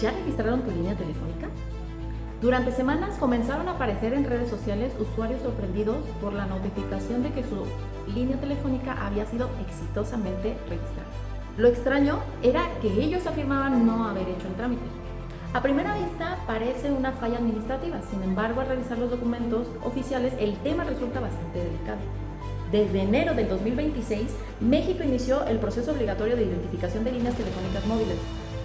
¿Ya registraron tu línea telefónica? Durante semanas comenzaron a aparecer en redes sociales usuarios sorprendidos por la notificación de que su línea telefónica había sido exitosamente registrada. Lo extraño era que ellos afirmaban no haber hecho el trámite. A primera vista parece una falla administrativa, sin embargo, al revisar los documentos oficiales, el tema resulta bastante delicado. Desde enero del 2026, México inició el proceso obligatorio de identificación de líneas telefónicas móviles.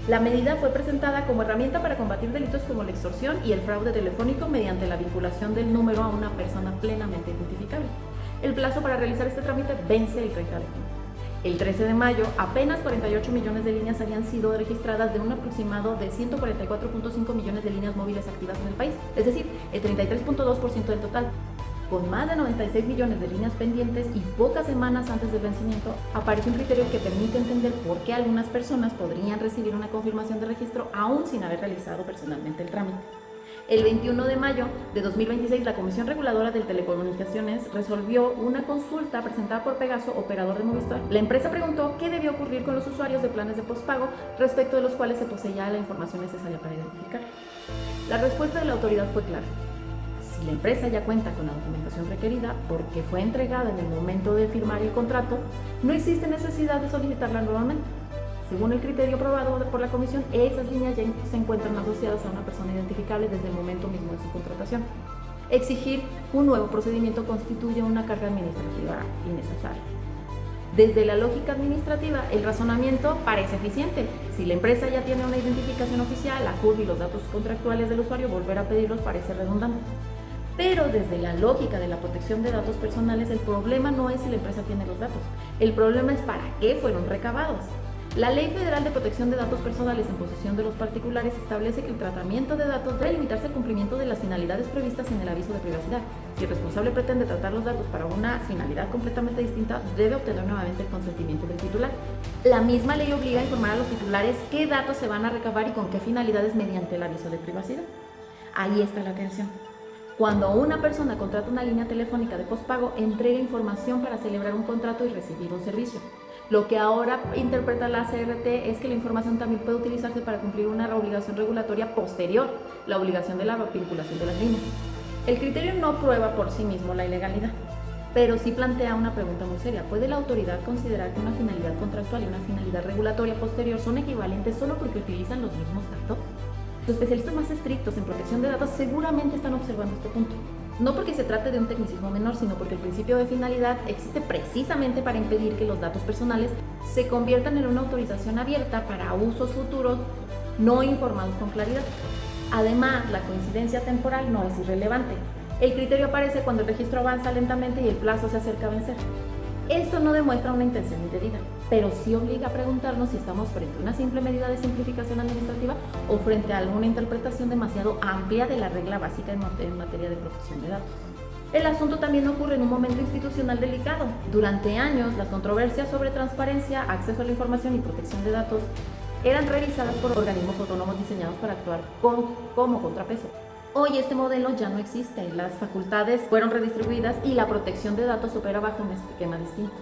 La medida fue presentada como herramienta para combatir delitos como la extorsión y el fraude telefónico mediante la vinculación del número a una persona plenamente identificable. El plazo para realizar este trámite vence el 30 de junio. El 13 de mayo, apenas 48 millones de líneas habían sido registradas de un aproximado de 144.5 millones de líneas móviles activas en el país, es decir, el 33.2% del total. Con más de 96 millones de líneas pendientes y pocas semanas antes del vencimiento, aparece un criterio que permite entender por qué algunas personas podrían recibir una confirmación de registro aún sin haber realizado personalmente el trámite. El 21 de mayo de 2026, la Comisión Reguladora de Telecomunicaciones resolvió una consulta presentada por Pegaso, operador de Movistar. La empresa preguntó qué debió ocurrir con los usuarios de planes de postpago, respecto de los cuales se poseía la información necesaria para identificar. La respuesta de la autoridad fue clara. Si la empresa ya cuenta con la documentación requerida porque fue entregada en el momento de firmar el contrato, no existe necesidad de solicitarla nuevamente. Según el criterio aprobado por la comisión, esas líneas ya se encuentran asociadas a una persona identificable desde el momento mismo de su contratación. Exigir un nuevo procedimiento constituye una carga administrativa innecesaria. Desde la lógica administrativa, el razonamiento parece eficiente. Si la empresa ya tiene una identificación oficial, la CURP y los datos contractuales del usuario, volver a pedirlos parece redundante. Pero desde la lógica de la protección de datos personales, el problema no es si la empresa tiene los datos. El problema es para qué fueron recabados. La Ley Federal de Protección de Datos Personales en posesión de los particulares establece que el tratamiento de datos debe limitarse al cumplimiento de las finalidades previstas en el aviso de privacidad. Si el responsable pretende tratar los datos para una finalidad completamente distinta, debe obtener nuevamente el consentimiento del titular. La misma ley obliga a informar a los titulares qué datos se van a recabar y con qué finalidades mediante el aviso de privacidad. Ahí está la atención. Cuando una persona contrata una línea telefónica de postpago, entrega información para celebrar un contrato y recibir un servicio. Lo que ahora interpreta la CRT es que la información también puede utilizarse para cumplir una obligación regulatoria posterior, la obligación de la vinculación de las líneas. El criterio no prueba por sí mismo la ilegalidad, pero sí plantea una pregunta muy seria. ¿Puede la autoridad considerar que una finalidad contractual y una finalidad regulatoria posterior son equivalentes solo porque utilizan los mismos datos? Los especialistas más estrictos en protección de datos seguramente están observando este punto. No porque se trate de un tecnicismo menor, sino porque el principio de finalidad existe precisamente para impedir que los datos personales se conviertan en una autorización abierta para usos futuros no informados con claridad. Además, la coincidencia temporal no es irrelevante. El criterio aparece cuando el registro avanza lentamente y el plazo se acerca a vencer. Esto no demuestra una intención indebida, pero sí obliga a preguntarnos si estamos frente a una simple medida de simplificación administrativa o frente a alguna interpretación demasiado amplia de la regla básica en materia de protección de datos. El asunto también ocurre en un momento institucional delicado. Durante años, las controversias sobre transparencia, acceso a la información y protección de datos eran revisadas por organismos autónomos diseñados para actuar como contrapeso. Hoy este modelo ya no existe, las facultades fueron redistribuidas y la protección de datos opera bajo un esquema distinto.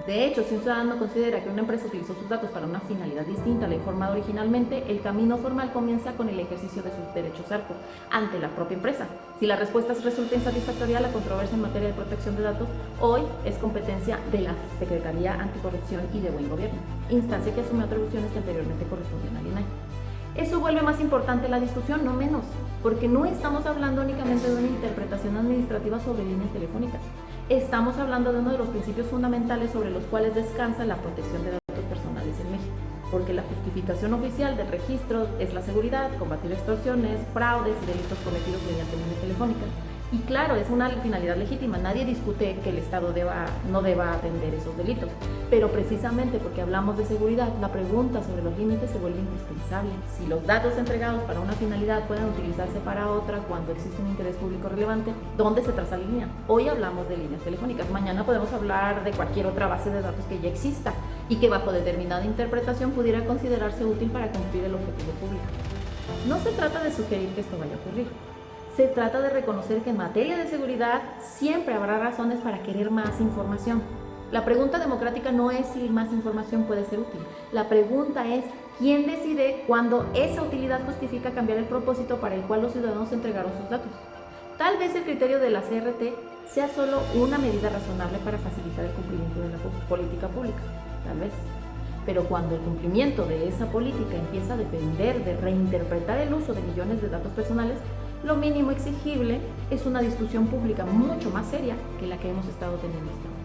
De hecho, si un ciudadano considera que una empresa utilizó sus datos para una finalidad distinta a la informada originalmente, el camino formal comienza con el ejercicio de sus derechos ARCO ante la propia empresa. Si la respuesta resulta insatisfactoria, la controversia en materia de protección de datos hoy es competencia de la Secretaría Anticorrupción y de Buen Gobierno, instancia que asume atribuciones que anteriormente correspondían al INAI. Eso vuelve más importante la discusión, no menos, porque no estamos hablando únicamente de una interpretación administrativa sobre líneas telefónicas. Estamos hablando de uno de los principios fundamentales sobre los cuales descansa la protección de datos personales en México, porque la justificación oficial del registro es la seguridad, combatir extorsiones, fraudes y delitos cometidos mediante líneas telefónicas. Y claro, es una finalidad legítima, nadie discute que el Estado no deba atender esos delitos, pero precisamente porque hablamos de seguridad, la pregunta sobre los límites se vuelve indispensable. Si los datos entregados para una finalidad pueden utilizarse para otra cuando existe un interés público relevante, ¿dónde se traza la línea? Hoy hablamos de líneas telefónicas, mañana podemos hablar de cualquier otra base de datos que ya exista y que bajo determinada interpretación pudiera considerarse útil para cumplir el objetivo público. No se trata de sugerir que esto vaya a ocurrir. Se trata de reconocer que en materia de seguridad siempre habrá razones para querer más información. La pregunta democrática no es si más información puede ser útil. La pregunta es ¿Quién decide cuándo esa utilidad justifica cambiar el propósito para el cual los ciudadanos entregaron sus datos? Tal vez el criterio de la CRT sea solo una medida razonable para facilitar el cumplimiento de la política pública, tal vez. Pero cuando el cumplimiento de esa política empieza a depender de reinterpretar el uso de millones de datos personales, lo mínimo exigible es una discusión pública mucho más seria que la que hemos estado teniendo hasta ahora.